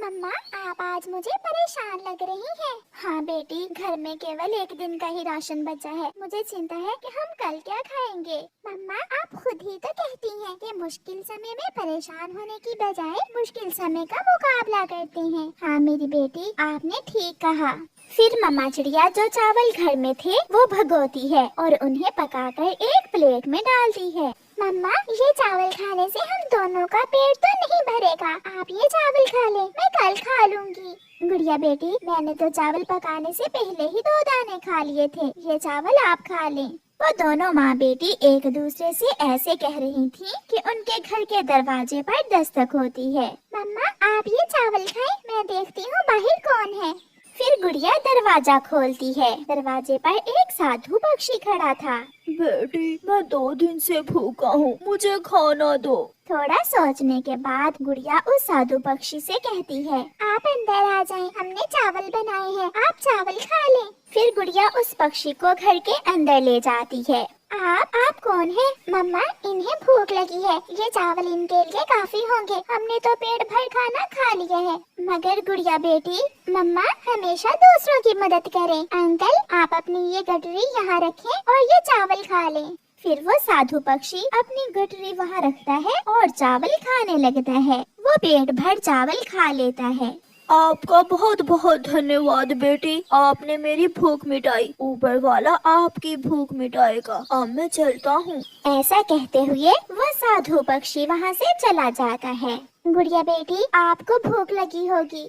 मम्मा, आप आज मुझे परेशान लग रही हैं। हाँ बेटी, घर में केवल एक दिन का ही राशन बचा है। मुझे चिंता है कि हम कल क्या खाएंगे। मम्मा, आप खुद ही तो कहती हैं कि मुश्किल समय में परेशान होने की बजाय मुश्किल समय का मुकाबला करते हैं। हाँ मेरी बेटी, आपने ठीक कहा। फिर मम्मा चिड़िया जो चावल घर में थे वो भगोती है और उन्हें पकाकर एक प्लेट में डालती है। मम्मा, ये चावल खाने से हम दोनों का पेट तो नहीं भरेगा। आप ये चावल खा लें, मैं कल खा लूंगी। गुड़िया बेटी, मैंने तो चावल पकाने से पहले ही 2 दाने खा लिए थे। ये चावल आप खा लें। वो दोनों माँ बेटी एक दूसरे से ऐसे कह रही थी कि उनके घर के दरवाजे पर दस्तक होती है। मम्मा, आप ये चावल खाएं, मैं देखती हूँ बाहर कौन है। फिर गुड़िया दरवाजा खोलती है। दरवाजे पर एक साधु पक्षी खड़ा था। बेटी, मैं 2 दिन से भूखा हूँ, मुझे खाना दो। थोड़ा सोचने के बाद गुड़िया उस साधु पक्षी से कहती है, आप अंदर आ जाएं, हमने चावल बनाए हैं, आप चावल खा लें। फिर गुड़िया उस पक्षी को घर के अंदर ले जाती है। आप कौन है? मम्मा, इन्हें भूख लगी है, ये चावल इनके लिए काफी होंगे, हमने तो पेट भर खाना खा लिया है। मगर गुड़िया बेटी, मम्मा हमेशा दूसरों की मदद करें। अंकल, आप अपनी ये गठरी यहाँ रखें और ये चावल खा लें। फिर वो साधु पक्षी अपनी गठरी वहाँ रखता है और चावल खाने लगता है। वो पेट भर चावल खा लेता है। आपका बहुत बहुत धन्यवाद बेटी, आपने मेरी भूख मिटाई। ऊपर वाला आपकी भूख मिटाएगा। अब मैं चलता हूँ। ऐसा कहते हुए वो साधु पक्षी वहाँ से चला जाता है। गुड़िया बेटी, आपको भूख लगी होगी।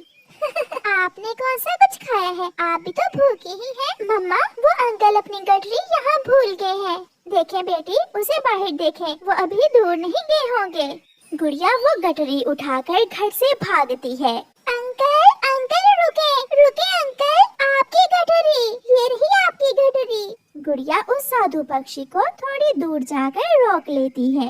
आपने कौन सा कुछ खाया है? आप भी तो भूखी ही हैं। मम्मा, वो अंकल अपनी गठरी यहाँ भूल गए हैं। देखें बेटी, उसे बाहर देखें, वो अभी दूर नहीं गए होंगे। गुड़िया वो गठरी उठाकर घर से भागती है। अंकल, अंकल रुके, रुके अंकल, आपकी गठरी, ये रही आपकी गठरी। गुड़िया उस साधु पक्षी को थोड़ी दूर जाकर रोक लेती है।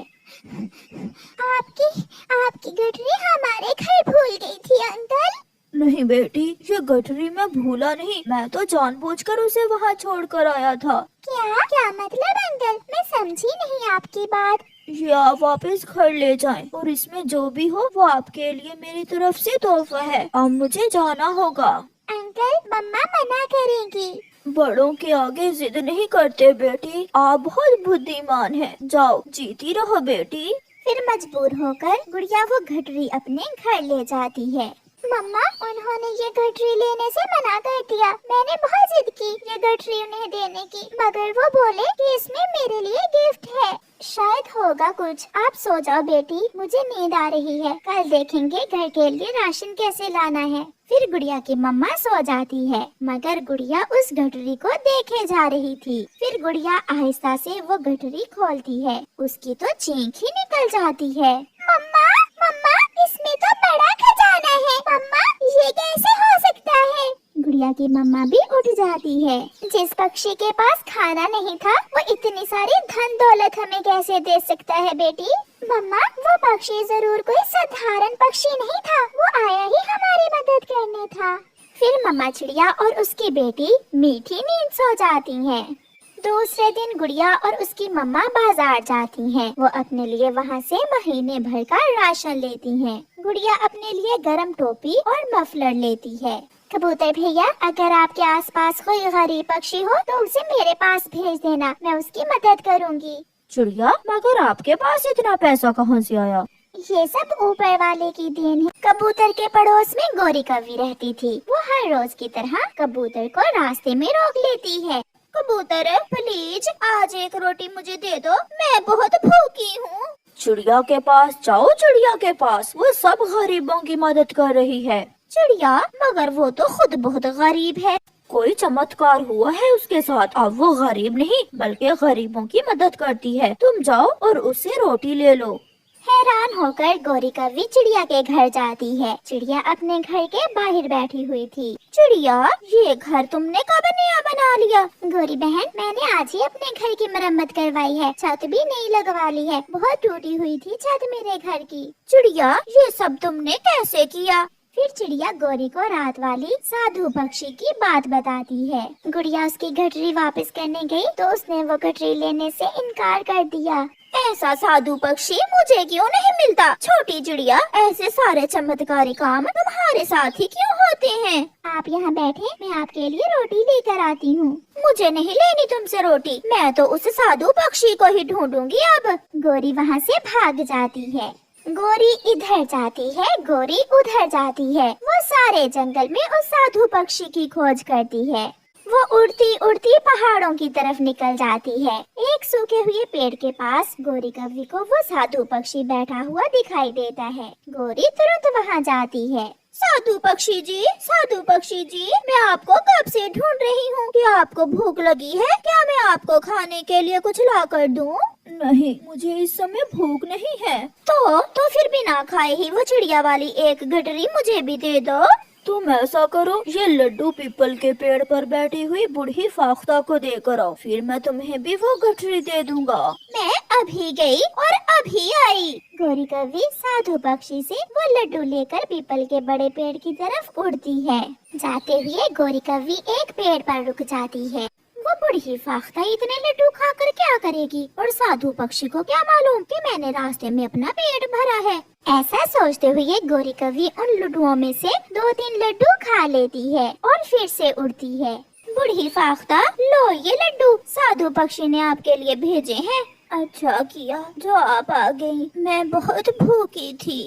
आपकी गठरी हमारे घर भूल गई थी अंकल। नहीं बेटी, ये गठरी मैं भूला नहीं, मैं तो जानबूझकर उसे वहाँ छोड़कर आया था। क्या मतलब अंकल? मैं समझी नहीं आपकी बात। ये आप वापस घर ले जाएं और इसमें जो भी हो वो आपके लिए मेरी तरफ से तोहफा है। अब मुझे जाना होगा। अंकल, मम्मा मना करेंगी। बड़ों के आगे जिद नहीं करते बेटी, आप बहुत बुद्धिमान हैं। जाओ, जीती रहो बेटी। फिर मजबूर होकर गुड़िया वो गठरी अपने घर ले जाती है। मम्मा, उन्होंने ये गठरी लेने से मना कर दिया। मैंने बहुत जिद की ये गठरी उन्हें देने की, मगर वो बोले कि इसमें मेरे लिए गिफ्ट है। शायद होगा कुछ। आप सो जाओ बेटी, मुझे नींद आ रही है। कल देखेंगे घर के लिए राशन कैसे लाना है। फिर गुड़िया की मम्मा सो जाती है, मगर गुड़िया उस गठरी को देखे जा रही थी। फिर गुड़िया आहिस्ता से वो गठरी खोलती है। उसकी तो चीख ही निकल जाती है। मम्मा, मम्मा, इसमें तो बड़ा खजाना है। मम्मा, ये कैसे हो सकता है? गुड़िया की मम्मा भी उठ जाती है। जिस पक्षी के पास खाना नहीं था, वो इतनी सारी धन दौलत हमें कैसे दे सकता है बेटी? मम्मा, वो पक्षी जरूर कोई साधारण पक्षी नहीं था, वो आया ही हमारी मदद करने था। फिर मम्मा चिड़िया और उसकी बेटी मीठी नींद सो जाती हैं। दूसरे दिन गुड़िया और उसकी मम्मा बाजार जाती हैं। वो अपने लिए वहाँ से महीने भर का राशन लेती हैं। गुड़िया अपने लिए गरम टोपी और मफलर लेती है। कबूतर भैया, अगर आपके आसपास कोई गरीब पक्षी हो तो उसे मेरे पास भेज देना, मैं उसकी मदद करूँगी। चिड़िया, मगर आपके पास इतना पैसा कहाँ से आया? ये सब ऊपर वाले की देन है। कबूतर के पड़ोस में गोरी कौवी रहती थी। वो हर रोज की तरह कबूतर को रास्ते में रोक लेती है। कबूतर, प्लीज आज एक रोटी मुझे दे दो, मैं बहुत भूखी हूँ। चिड़िया के पास जाओ, चिड़िया के पास, वो सब गरीबों की मदद कर रही है। चिड़िया, मगर वो तो खुद बहुत गरीब है। कोई चमत्कार हुआ है उसके साथ। अब वो गरीब नहीं बल्कि गरीबों की मदद करती है। तुम जाओ और उससे रोटी ले लो। हैरान होकर गोरी कौवी चिड़िया के घर जाती है। चिड़िया अपने घर के बाहर बैठी हुई थी। चिड़िया, ये घर तुमने कब नया बना लिया? गोरी बहन, मैंने आज ही अपने घर की मरम्मत करवाई है, छत भी नई लगवा ली है। बहुत टूटी हुई थी छत मेरे घर की। चिड़िया, ये सब तुमने कैसे किया? फिर चिड़िया गोरी को रात वाली साधु पक्षी की बात बताती है। गुड़िया उसकी गठरी वापस करने गई तो उसने वो गठरी लेने से इनकार कर दिया। ऐसा साधु पक्षी मुझे क्यों नहीं मिलता? छोटी चिड़िया, ऐसे सारे चमत्कारी काम तुम्हारे साथ ही क्यों होते हैं? आप यहाँ बैठे, मैं आपके लिए रोटी लेकर आती हूँ। मुझे नहीं लेनी तुमसे रोटी, मैं तो उस साधु पक्षी को ही ढूंढूंगी अब। गोरी वहाँ से भाग जाती है। गोरी इधर जाती है, गोरी उधर जाती है। वो सारे जंगल में उस साधु पक्षी की खोज करती है। वो उड़ती उड़ती पहाड़ों की तरफ निकल जाती है। एक सूखे हुए पेड़ के पास गोरी कव्वी को वो साधु पक्षी बैठा हुआ दिखाई देता है। गोरी तुरंत वहाँ जाती है। साधु पक्षी जी, साधु पक्षी जी, मैं आपको कब से ढूंढ रही हूँ। क्या आपको भूख लगी है? क्या मैं आपको खाने के लिए कुछ ला कर दूँ? नहीं, मुझे इस समय भूख नहीं है। तो फिर बिना खाए ही वो चिड़िया वाली एक गठरी मुझे भी दे दो। तुम ऐसा करो, ये लड्डू पीपल के पेड़ पर बैठी हुई बूढ़ी फाख्ता को देकर आओ, फिर मैं तुम्हें भी वो गठरी दे दूंगा। मैं अभी गई और अभी आई। गोरी कव्वी साधु पक्षी से वो लड्डू लेकर पीपल के बड़े पेड़ की तरफ उड़ती है। जाते हुए गोरी कव्वी एक पेड़ पर रुक जाती है। वो बूढ़ी फाख्ता इतने लड्डू खाकर क्या करेगी और साधु पक्षी को क्या मालूम कि मैंने रास्ते में अपना पेट भरा है। ऐसा सोचते हुए गोरी कव्वी उन लड्डुओं में से 2-3 लड्डू खा लेती है और फिर से उड़ती है। बूढ़ी फाख्ता, लो ये लड्डू साधु पक्षी ने आपके लिए भेजे हैं। अच्छा किया जो आप आ गई, मैं बहुत भूखी थी।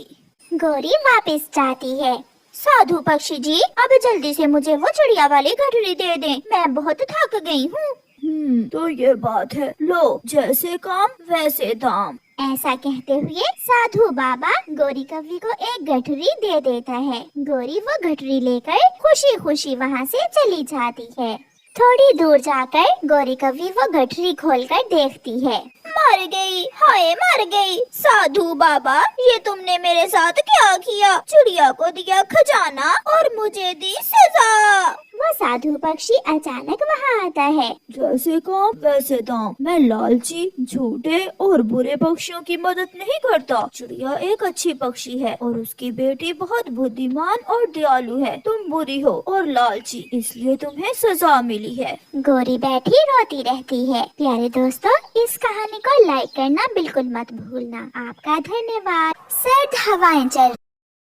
गोरी वापस जाती है। साधु पक्षी जी, अब जल्दी से मुझे वो चिड़िया वाली गठरी दे दें, मैं बहुत थक गई हूँ। तो ये बात है, लो जैसे काम वैसे दाम। ऐसा कहते हुए साधु बाबा गोरी कव्वी को एक गठरी दे देता है। गोरी वो गठरी लेकर खुशी खुशी वहाँ से चली जाती है। थोड़ी दूर जाकर गोरी कव्वी वो गठरी खोलकर देखती है। मर गई, हाय मर गई। साधु बाबा, ये तुमने मेरे साथ क्या किया? चिड़िया को दिया खजाना और मुझे दी सजा। वो साधु पक्षी अचानक वहाँ आता है। जैसे काम वैसे दाम। मैं लालची, झूठे और बुरे पक्षियों की मदद नहीं करता। चिड़िया एक अच्छी पक्षी है और उसकी बेटी बहुत बुद्धिमान और दयालु है। तुम बुरी हो और लालची, इसलिए तुम्हें सजा मिली है। गोरी बैठी रोती रहती है। प्यारे दोस्तों, इस कहानी को लाइक करना बिल्कुल मत भूलना। आपका धन्यवाद। सर्द हवाएं चल